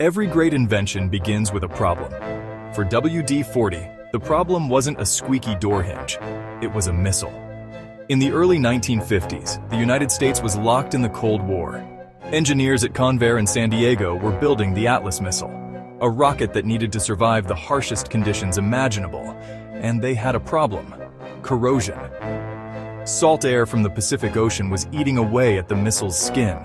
Every great invention begins with a problem. For WD-40, the problem wasn't a squeaky door hinge. It was a missile. In the early 1950s, the United States was locked in the Cold War. Engineers at Convair in San Diego were building the Atlas missile, a rocket that needed to survive the harshest conditions imaginable. And they had a problem: corrosion. Salt air from the Pacific Ocean was eating away at the missile's skin.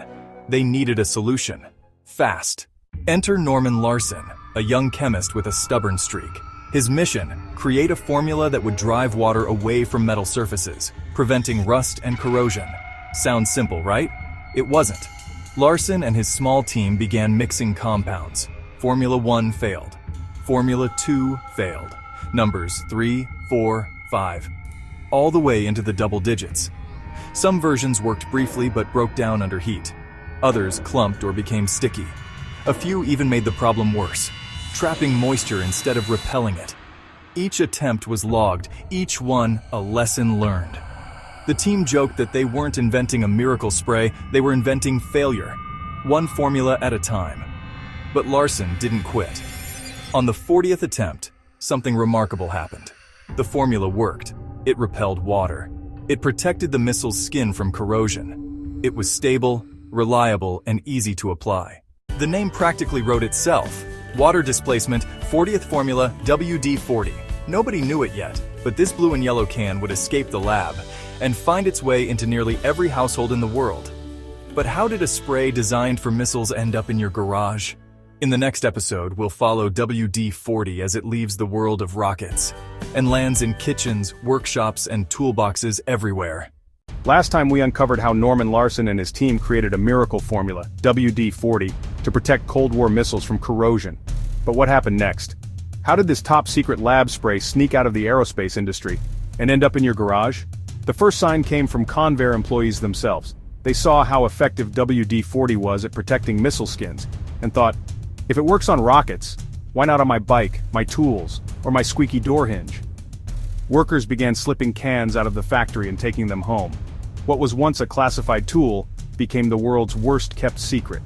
They needed a solution. Fast. Enter Norman Larson, a young chemist with a stubborn streak. His mission: create a formula that would drive water away from metal surfaces, preventing rust and corrosion. Sounds simple, right? It wasn't. Larson and his small team began mixing compounds. Formula 1 failed. Formula 2 failed. Numbers 3, 4, 5. All the way into the double digits. Some versions worked briefly but broke down under heat. Others clumped or became sticky. A few even made the problem worse, trapping moisture instead of repelling it. Each attempt was logged, each one a lesson learned. The team joked that they weren't inventing a miracle spray, they were inventing failure, one formula at a time. But Larson didn't quit. On the 40th attempt, something remarkable happened. The formula worked. It repelled water. It protected the missile's skin from corrosion. It was stable, reliable, and easy to apply. The name practically wrote itself. Water displacement, 40th formula, WD-40. Nobody knew it yet, but this blue and yellow can would escape the lab and find its way into nearly every household in the world. But how did a spray designed for missiles end up in your garage? In the next episode, we'll follow WD-40 as it leaves the world of rockets and lands in kitchens, workshops, and toolboxes everywhere. Last time we uncovered how Norman Larson and his team created a miracle formula, WD-40, to protect Cold War missiles from corrosion. But what happened next? How did this top-secret lab spray sneak out of the aerospace industry and end up in your garage? The first sign came from Convair employees themselves. They saw how effective WD-40 was at protecting missile skins and thought, if it works on rockets, why not on my bike, my tools, or my squeaky door hinge? Workers began slipping cans out of the factory and taking them home. What was once a classified tool became the world's worst-kept secret.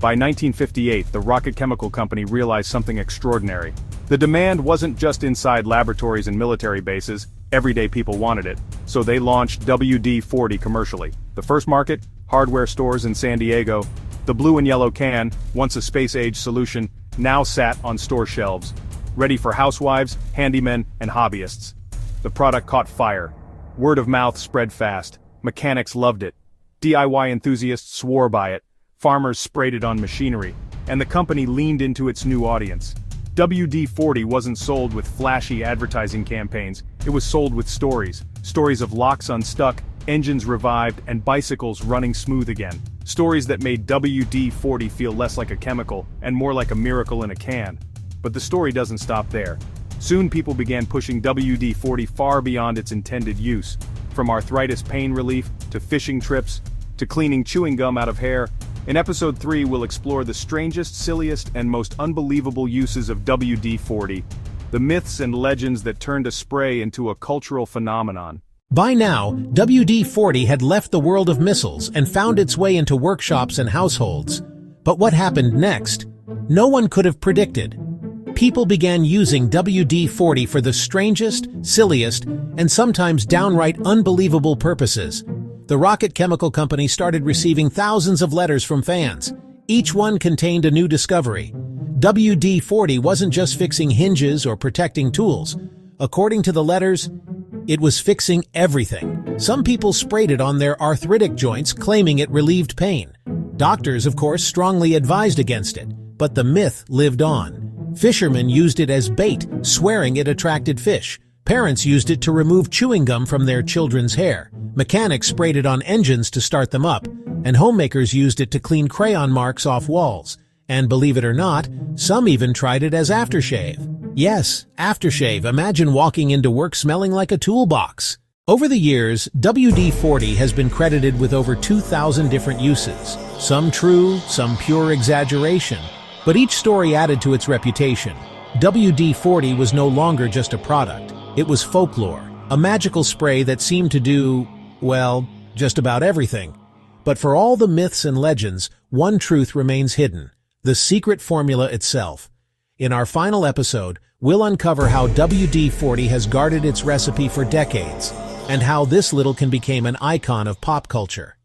By 1958, the rocket chemical company realized something extraordinary. The demand wasn't just inside laboratories and military bases, everyday people wanted it, so they launched WD-40 commercially. The first market, hardware stores in San Diego. The blue and yellow can, once a space-age solution, now sat on store shelves, ready for housewives, handymen, and hobbyists. The product caught fire. Word of mouth spread fast. Mechanics loved it. DIY enthusiasts swore by it. Farmers sprayed it on machinery. And the company leaned into its new audience. WD-40 wasn't sold with flashy advertising campaigns. It was sold with stories. Stories of locks unstuck, engines revived, and bicycles running smooth again. Stories that made WD-40 feel less like a chemical and more like a miracle in a can. But the story doesn't stop there. Soon people began pushing WD-40 far beyond its intended use. From arthritis pain relief, to fishing trips, to cleaning chewing gum out of hair. In episode 3 we'll explore the strangest, silliest, and most unbelievable uses of WD-40. The myths and legends that turned a spray into a cultural phenomenon. By now, WD-40 had left the world of missiles and found its way into workshops and households. But what happened next? No one could have predicted. People began using WD-40 for the strangest, silliest, and sometimes downright unbelievable purposes. The rocket chemical company started receiving thousands of letters from fans. Each one contained a new discovery. WD-40 wasn't just fixing hinges or protecting tools. According to the letters, it was fixing everything. Some people sprayed it on their arthritic joints, claiming it relieved pain. Doctors, of course, strongly advised against it, but the myth lived on. Fishermen used it as bait, swearing it attracted fish. Parents used it to remove chewing gum from their children's hair. Mechanics sprayed it on engines to start them up, and homemakers used it to clean crayon marks off walls. And believe it or not, some even tried it as aftershave. Yes, aftershave. Imagine walking into work smelling like a toolbox. Over the years, WD-40 has been credited with over 2,000 different uses. Some true, some pure exaggeration. But each story added to its reputation. WD-40 was no longer just a product. It was folklore, a magical spray that seemed to do, well, just about everything. But for all the myths and legends, one truth remains hidden. the secret formula itself. In our final episode, we'll uncover how WD-40 has guarded its recipe for decades, and how this little can become an icon of pop culture.